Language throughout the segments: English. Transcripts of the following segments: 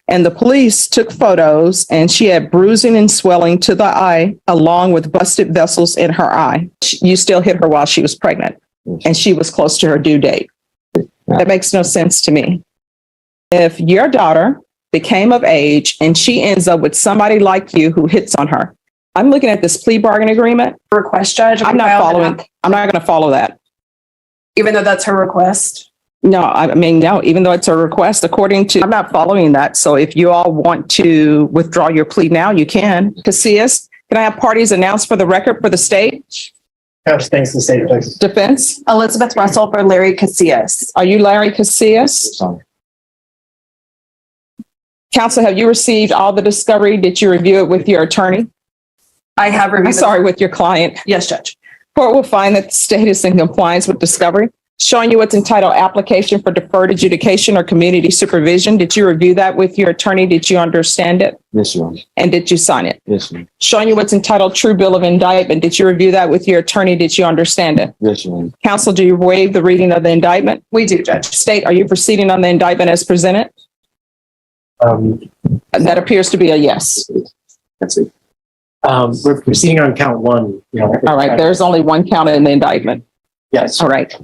And the police took photos and she had bruising and swelling to the eye, along with busted vessels in her eye. You still hit her while she was pregnant and she was close to her due date. That makes no sense to me. If your daughter became of age and she ends up with somebody like you who hits on her, I'm looking at this plea bargain agreement. Request, Judge. I'm not going to follow that. Even though that's her request? No, no, even though it's a request, I'm not following that. So if you all want to withdraw your plea now, you can. Casillas, can I have parties announced for the record for the state? Thanks to the state, please. Defense? Elizabeth Russell for Larry Casillas. Are you Larry Casillas? Counsel, have you received all the discovery? Did you review it with your attorney? I have reviewed. With your client. Yes, Judge. Court will find that the state is in compliance with discovery. Showing you what's entitled application for deferred adjudication or community supervision. Did you review that with your attorney? Did you understand it? Yes, ma'am. And did you sign it? Yes, ma'am. Showing you what's entitled true bill of indictment. Did you review that with your attorney? Did you understand it? Yes, ma'am. Counsel, do you waive the reading of the indictment? We do, Judge. State, are you proceeding on the indictment as presented? That appears to be a yes. That's it. We're proceeding on count one. All right, there's only one count in the indictment. Yes. All right.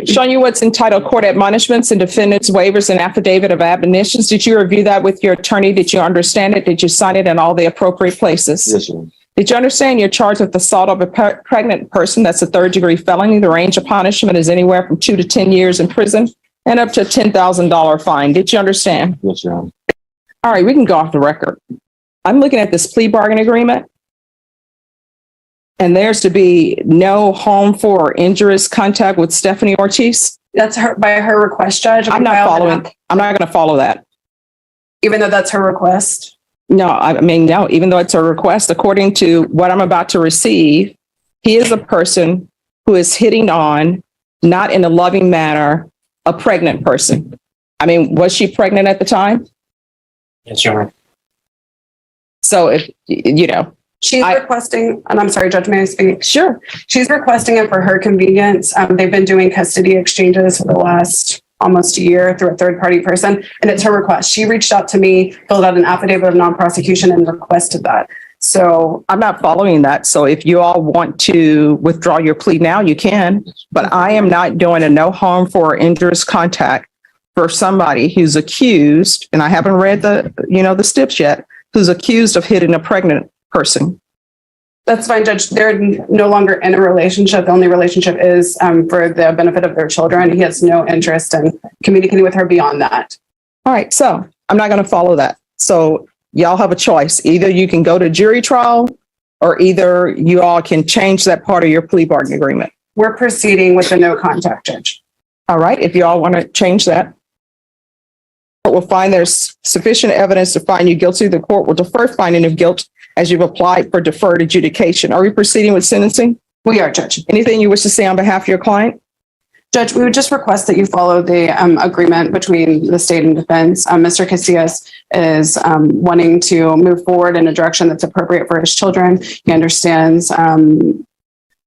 Showing you what's entitled court admonishments and defendants waivers and affidavit of admonitions. Did you review that with your attorney? Did you understand it? Did you sign it in all the appropriate places? Yes, ma'am. Did you understand you're charged with assault of a pregnant person? That's a third-degree felony. The range of punishment is anywhere from 2 to 10 years in prison and up to a $10,000 fine. Did you understand? Yes, ma'am. All right, we can go off the record. I'm looking at this plea bargain agreement. And there's to be no harmful or injurious contact with Stephanie Ortiz. That's by her request, Judge. I'm not going to follow that. Even though that's her request? No, no, even though it's a request, according to what I'm about to receive, he is a person who is hitting on, not in a loving manner, a pregnant person. Was she pregnant at the time? Yes, Your Honor. So if, She's requesting, and I'm sorry, Judge, may I speak? Sure. She's requesting it for her convenience. They've been doing custody exchanges for the last almost a year through a third-party person, and it's her request. She reached out to me, filled out an affidavit of non-prosecution, and requested that. So I'm not following that. So if you all want to withdraw your plea now, you can. But I am not doing a no harmful or injurious contact for somebody who's accused, and I haven't read the steps yet, who's accused of hitting a pregnant person. that's fine, Judge. They're no longer in a relationship. The only relationship is for the benefit of their children. He has no interest in communicating with her beyond that. All right. So I'm not going to follow that. So y'all have a choice. Either you can go to jury trial or either you all can change that part of your plea bargain agreement. We're proceeding with the no contact, Judge. All right. If you all want to change that, the court will find there's sufficient evidence to find you guilty. The court will defer finding of guilt as you've applied for deferred adjudication. Are we proceeding with sentencing? We are, Judge. Anything you wish to say on behalf of your client? Judge, we would just request that you follow the agreement between the state and defense. Mr. Casillas is wanting to move forward in a direction that's appropriate for his children. He understands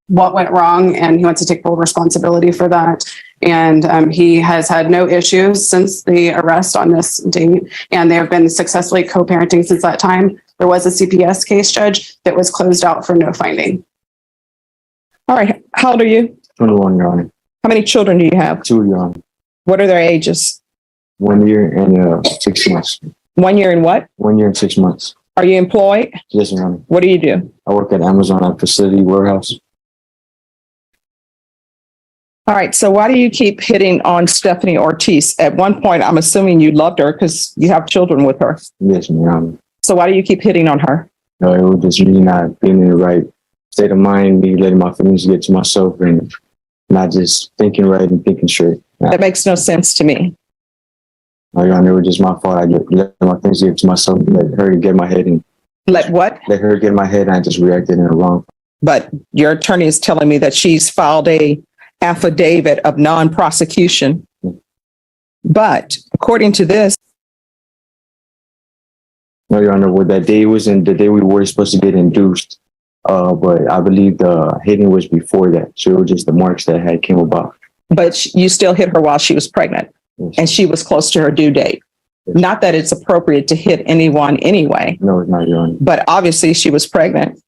what went wrong and he wants to take full responsibility for that. And he has had no issues since the arrest on this date, and they have been successfully co-parenting since that time. There was a CPS case, Judge, that was closed out for no finding. All right. How old are you? 21, Your Honor. How many children do you have? 2, Your Honor. What are their ages? 1 year and 6 months. 1 year and what? 1 year and 6 months. Are you employed? Yes, Your Honor. What do you do? I work at Amazon at facility warehouse. All right. So why do you keep hitting on Stephanie Ortiz? At one point, I'm assuming you loved her because you have children with her. Yes, Your Honor. So why do you keep hitting on her? No, it was just me not being in the right state of mind, me letting my feelings get to myself and not just thinking right and thinking straight. That makes no sense to me. No, Your Honor, it was just my fault. I just let my feelings get to myself and let her get my head and Let what? let her get my head and I just reacted in the wrong. But your attorney is telling me that she's filed a affidavit of non-prosecution. But according to this, No, Your Honor, well, that day wasn't the day we were supposed to get induced. But I believe the hitting was before that. So it was just the marks that had came about. but you still hit her while she was pregnant Yes. and she was close to her due date. Not that it's appropriate to hit anyone anyway, No, it's not, Your Honor. but obviously she was pregnant.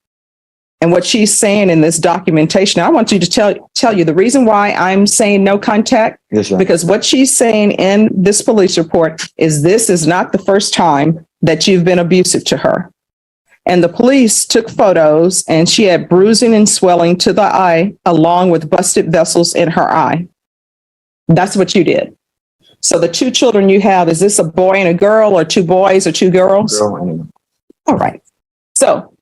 And what she's saying in this documentation, I want you to tell you the reason why I'm saying no contact, Yes, Your Honor. because what she's saying in this police report is this is not the first time that you've been abusive to her. And the police took photos and she had bruising and swelling to the eye along with busted vessels in her eye. That's what you did. So the two children you have, is this a boy and a girl or two boys or two girls? Girl, and All right. So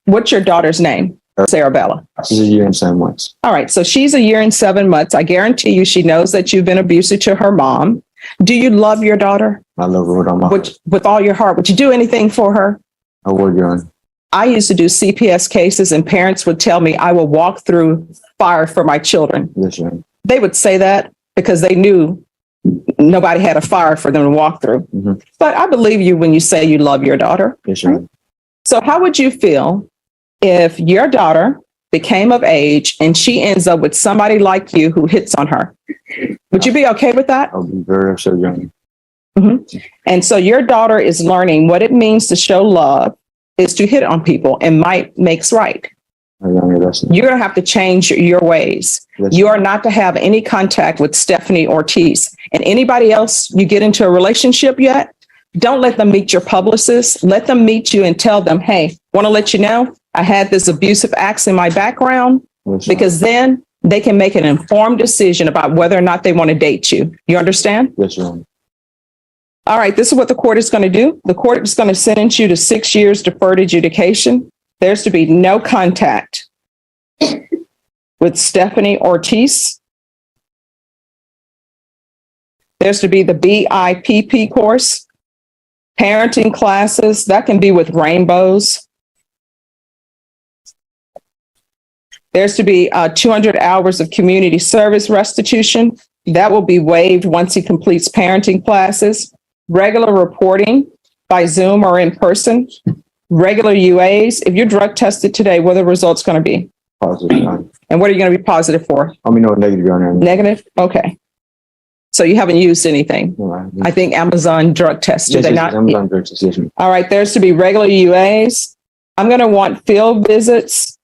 what's your daughter's name? Sarabella. she's a year and 7 months. All right. So she's a year and 7 months. I guarantee you she knows that you've been abusive to her mom. Do you love your daughter I love her with all my heart. with all your heart? Would you do anything for her? I would, Your Honor. I used to do CPS cases and parents would tell me I will walk through fire for my children. Yes, Your Honor. They would say that because they knew nobody had a fire for them to walk through. Mhm. But I believe you when you say you love your daughter. Yes, Your Honor. So how would you feel if your daughter became of age and she ends up with somebody like you who hits on her? Would you be okay with that? I'll be very upset, Your Honor. And so your daughter is learning what it means to show love is to hit on people, and might makes right. Your Honor, that's You're going to have to change your ways. yes, You are not to have any contact with Stephanie Ortiz and anybody else you get into a relationship yet. Don't let them meet your publicist. Let them meet you and tell them, hey, want to let you know I had this abusive acts in my background, yes, Your because then they can make an informed decision about whether or not they want to date you. You understand? Honor. Yes, Your Honor. All right, this is what the court is going to do. The court is going to sentence you to 6 years deferred adjudication. There's to be no contact with Stephanie Ortiz. There's to be the BIPP course, parenting classes. That can be with rainbows. There's to be 200 hours of community service restitution. That will be waived once he completes parenting classes. Regular reporting by Zoom or in person. Regular UAs. If you're drug tested today, what are the results going to be? Positive, Your Honor. And what are you going to be positive for? I mean, no, negative, Your Honor. Negative? Okay. So you haven't used anything. No, I think Amazon drug tests, do yes, they yes, not? I'm done, Judge. Yes, ma'am. All right, there's to be regular UAs. I'm going to want field visits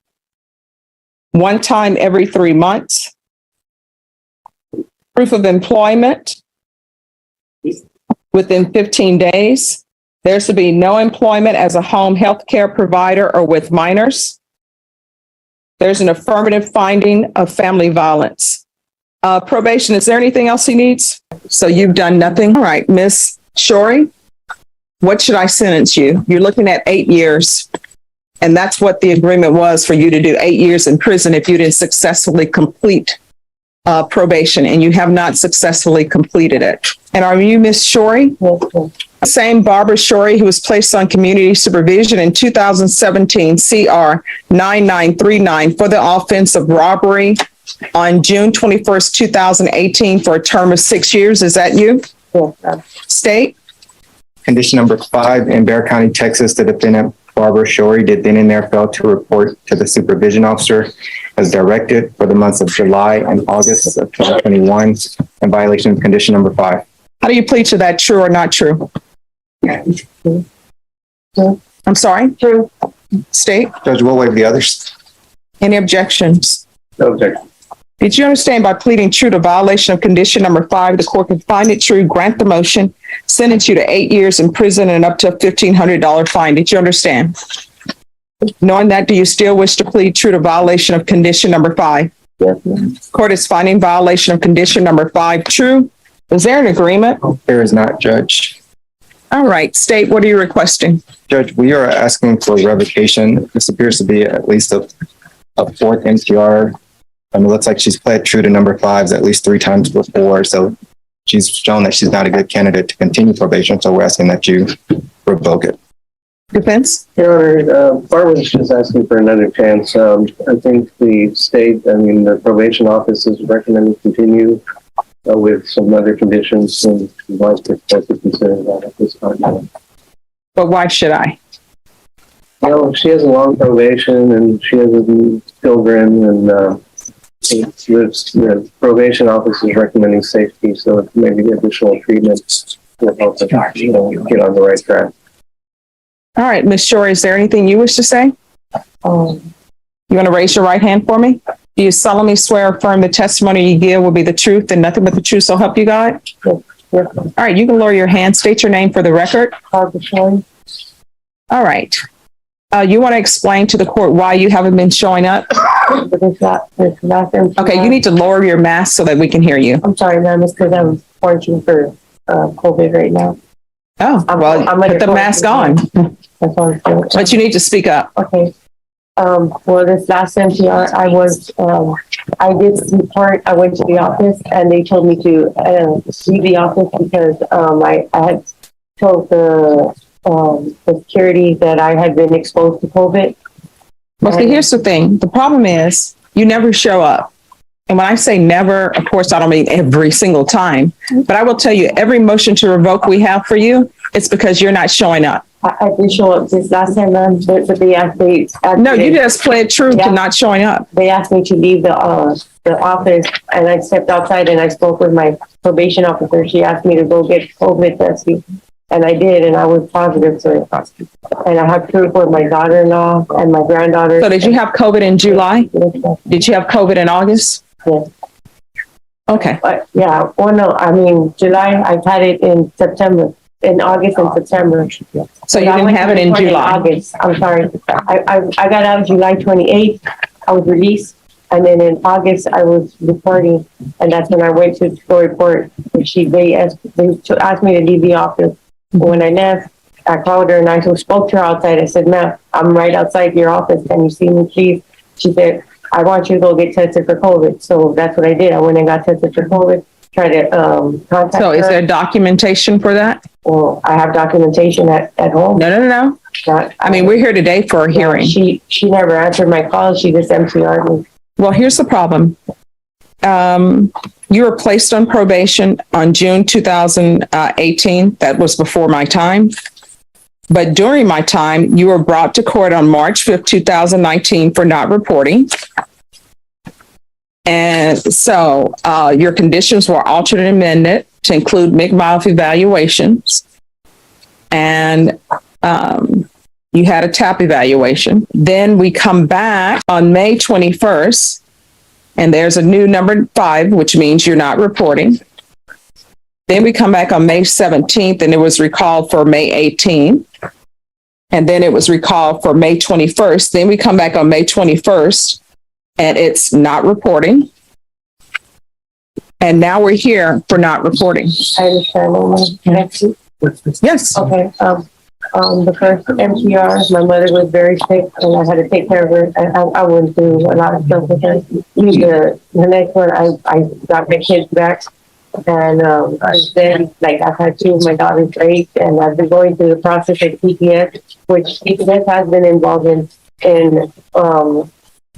one time every 3 months. Proof of employment within 15 days. There's to be no employment as a home health care provider or with minors. There's an affirmative finding of family violence. Probation, is there anything else he needs? So you've done nothing? All right, Miss Shorey, what should I sentence you? You're looking at 8 years. And that's what the agreement was for you to do, 8 years in prison if you didn't successfully complete probation, and you have not successfully completed it. And are you Miss Shorey? Same Barbara Shorey, who was placed on community supervision in 2017 CR 9939 for the offense of robbery on June 21st, 2018 for a term of 6 years. Is that you? State? Condition number 5, in Bear County, Texas, the defendant Barbara Shorey did then and there fail to report to the supervision officer as directed for the months of July and August of 2021 in violation of condition number 5. How do you plead to that, true or not true? I'm sorry? True. State? Judge, we'll waive the others. Any objections? No objection. Did you understand by pleading true to violation of condition number 5, the court can find it true, grant the motion, sentence you to 8 years in prison and up to a $1,500 fine? Did you understand? Knowing that, do you still wish to plead true to violation of condition number 5? Yes, ma'am. Court is finding violation of condition number 5 true. Is there an agreement? There is not, Judge. All right, state, what are you requesting? Judge, we are asking for revocation. This appears to be at least a fourth NPR. It looks like she's pled true to number 5s at least 3 times before. So she's shown that she's not a good candidate to continue probation. So we're asking that you revoke it. Defense? Your Honor, Barbara's just asking for another chance. I think the probation office is recommending continue with some other conditions, and we'd like to consider that at this time. But why should I? Well, she has a long probation, and she has children, and the probation office is recommending safety, so maybe additional treatment will help us, get on the right track. All right, Ms. Shore, is there anything you wish to say? You want to raise your right hand for me? Do you solemnly swear or affirm the testimony you give will be the truth and nothing but the truth, so help you God? All right, you can lower your hand. State your name for the record. All right. You want to explain to the court why you haven't been showing up? Okay, you need to lower your mask so that we can hear you. I'm sorry, ma'am, it's because I'm quarantined for COVID right now. Oh, well, put the mask on, That's all I'm saying. but you need to speak up. Okay. For this last MTR, I did report, I went to the office and they told me to leave the office because I had told the security that I had been exposed to COVID. Well, see, here's the thing. The problem is you never show up. And when I say never, of course, I don't mean every single time, but I will tell you every motion to revoke we have for you, it's because you're not showing up. I did show up this last time, ma'am, but they asked me. No, you just pled true to not showing up. They asked me to leave the office and I stepped outside and I spoke with my probation officer. She asked me to go get COVID testing. And I did, and I was positive for it. And I have proof with my daughter-in-law and my granddaughter. So did you have COVID in July? Did you have COVID in August? Yes. Okay. But yeah, well, no, I mean, July, I've had it in September, in August and September. So you didn't have it in July? August, I'm sorry. I got out July 28th. I was released. And then in August, I was reporting. And that's when I went to go report. They asked me to leave the office. When I left, I called her and I spoke to her outside. I said, ma'am, I'm right outside your office. Can you see me, please? She said, I want you to go get tested for COVID. So that's what I did. I went and got tested for COVID, tried to contact her. So is there documentation for that? Well, I have documentation at home. No. I mean, we're here today for a hearing. She never answered my calls. She just MCR'd me. Well, here's the problem. You were placed on probation on June 2018. That was before my time. But during my time, you were brought to court on March 5th, 2019 for not reporting. And so your conditions were altered and amended to include McMiles evaluations. And you had a TAP evaluation. Then we come back on May 21st. And there's a new number 5, which means you're not reporting. Then we come back on May 17th and it was recalled for May 18th. And then it was recalled for May 21st. Then we come back on May 21st and it's not reporting. And now we're here for not reporting. I understand. Next. Yes. Okay. The first MTR, my mother was very sick and I had to take care of her. I went through a lot of stuff with her. The next one, I got my kids back. And then, like, I've had 2 of my daughters raised and I've been going through the process of PPS, which PPS has been involved in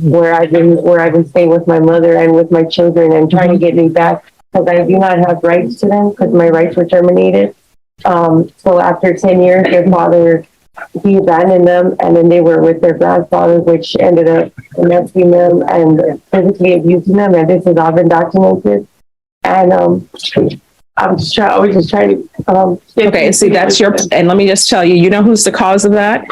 where I've been staying with my mother and with my children and trying to get me back because I do not have rights to them because my rights were terminated. So after 10 years, their father, he abandoned them and then they were with their grandfather, which ended up molesting them and physically abusing them. And this has all been documented. And I was just trying to. Okay, see, that's and let me just tell you, you know who's the cause of that?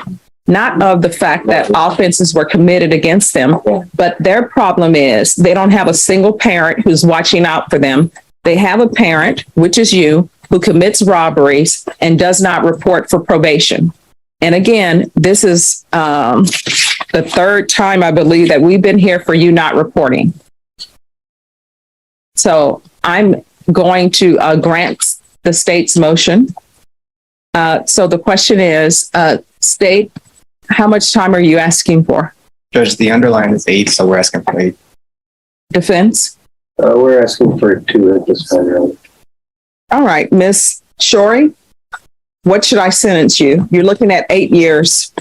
Not of the fact that offenses were committed against them, but their problem is they don't have a single parent who's watching out for them. They have a parent, which is you, who commits robberies and does not report for probation. And again, this is the 3rd time, I believe, that we've been here for you not reporting. So I'm going to grant the state's motion. So the question is, state, how much time are you asking for? Judge, the underline is 8, so we're asking for 8. Defense? We're asking for 2 at this time, Your Honor. All right, Ms. Shorey, what should I sentence you? You're looking at 8 years.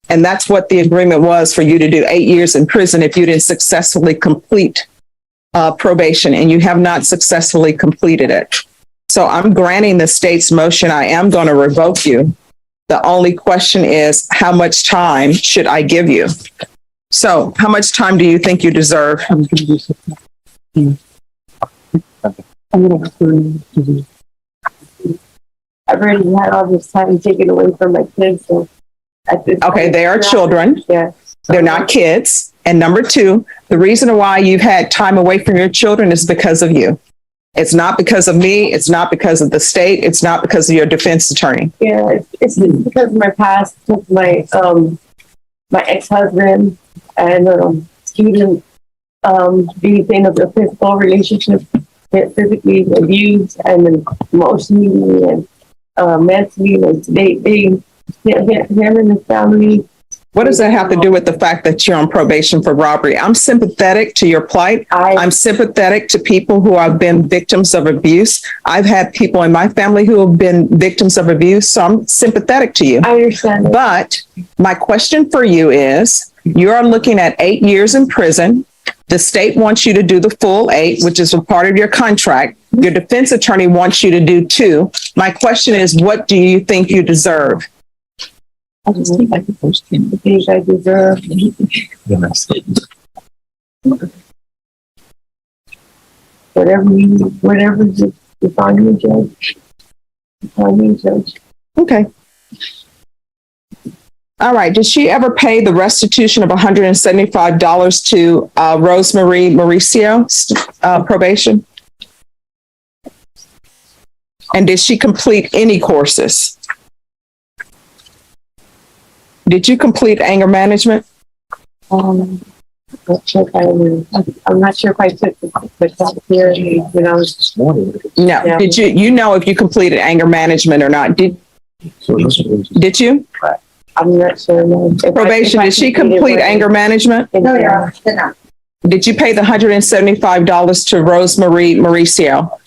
And that's what the agreement was for you to do, 8 years in prison if you didn't successfully complete probation, and you have not successfully completed it. So I'm granting the state's motion. I am going to revoke you. The only question is, how much time should I give you? So how much time do you think you deserve? I've already had all this time taken away from my kids, so at this Okay, point, they are children. Yeah. They're not kids. And number two, the reason why you've had time away from your children is because of you. It's not because of me. It's not because of the state. It's not because of your defense attorney. Yeah, it's because of my past with my my ex-husband and student being of the physical relationship, physically abused and then emotionally and mentally, and him and his family. What does that have to do with the fact that you're on probation for robbery? I'm sympathetic to your plight. I'm sympathetic to people who have been victims of abuse. I've had people in my family who have been victims of abuse, so I'm sympathetic to you. I understand that. But my question for you is, you're looking at 8 years in prison. The state wants you to do the full 8, which is a part of your contract. Your defense attorney wants you to do 2. My question is, what do you think you deserve? I just think I deserve. Whatever you find me, Judge. Find me, Judge. Okay. All right. Did she ever pay the restitution of $175 to Rosemary Mauricio probation? And did she complete any courses? Did you complete anger management? I'm not sure if I took the class here when I was. No. Yeah. Did you know if you completed anger management or not? Did you? I'm not sure. No. Probation, did she complete anger management? No, yeah. Did you pay the $175 to Rosemary Mauricio?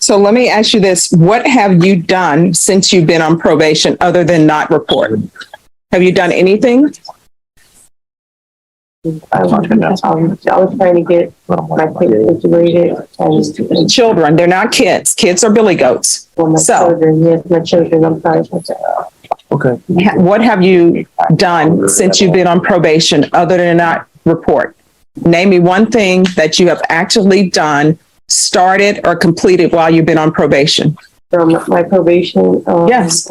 So let me ask you this. What have you done since you've been on probation other than not report? Have you done anything? I was trying to get my kids situated and Children, they're not kids. Kids are billy goats. my children. Yes, my children. I'm sorry. Okay. What have you done since you've been on probation other than not report? Name me one thing that you have actually done, started or completed while you've been on probation. From my probation. Yes.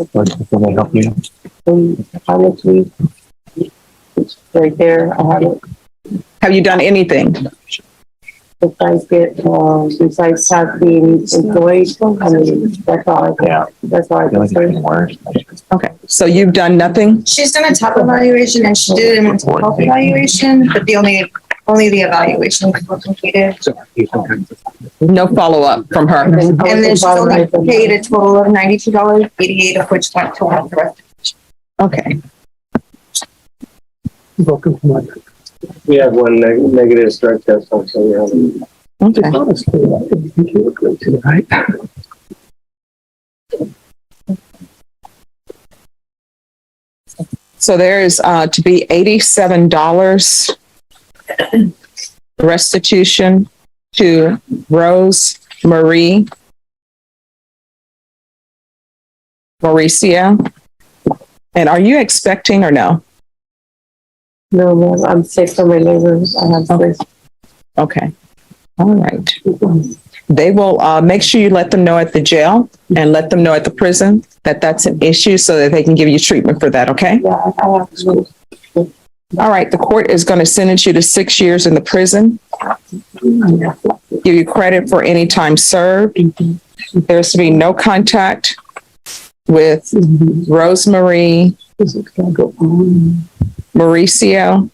Honestly, it's right there. I haven't. Have you done anything? Besides being employed, I mean, that's all I can. That's all I can say. Okay. So you've done nothing? She's done a top evaluation and she did a mental health evaluation, but only the evaluation was completed. No follow-up from her. And then she's only paid a total of $92, 88 of which went to one of the rest. Okay. We have one negative drug test also. Okay. So there is to be $87 restitution to Rose Mauricio. And are you expecting or no? No, ma'am, I'm sick from my liver. I have Okay. this. Okay. All right. They will make sure you let them know at the jail and let them know at the prison that that's an issue so that they can give you treatment for that. Okay. Yeah, I have to. All right. The court is going to sentence you to 6 years in the prison. Give you credit for any time served. There's to be no contact with Rosemary Mauricio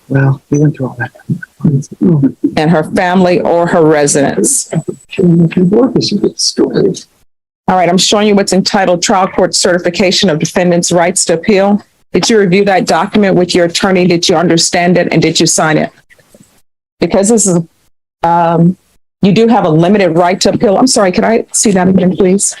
Well, we went through all that. and her family or her residence. All right, I'm showing you what's entitled Trial Court Certification of Defendants' Rights to Appeal. Did you review that document with your attorney? Did you understand it and did you sign it? Because this is, you do have a limited right to appeal. I'm sorry, could I see that again, please?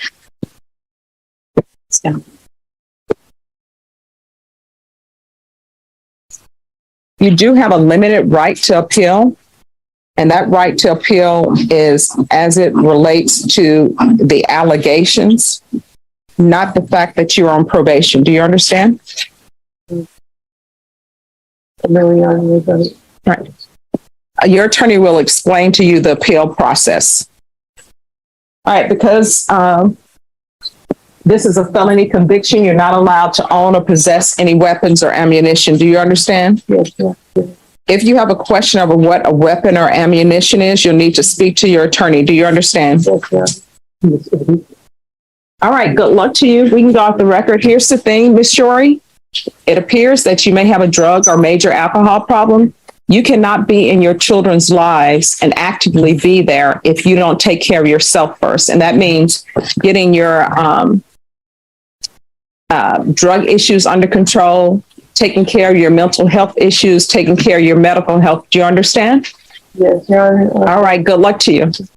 You do have a limited right to appeal, and that right to appeal is as it relates to the allegations, not the fact that you're on probation. Do you understand? Right. Your attorney will explain to you the appeal process. All right, because this is a felony conviction, you're not allowed to own or possess any weapons or ammunition. Do you understand? Yes, ma'am. If you have a question over what a weapon or ammunition is, you'll need to speak to your attorney. Do you understand? Yes, ma'am. All right, good luck to you. We can go off the record. Here's the thing, Miss Shorey. It appears that you may have a drug or major alcohol problem. You cannot be in your children's lives and actively be there if you don't take care of yourself first. And that means getting your drug issues under control, taking care of your mental health issues, taking care of your medical health. Do you understand? Yes, Your Honor. All right, good luck to you.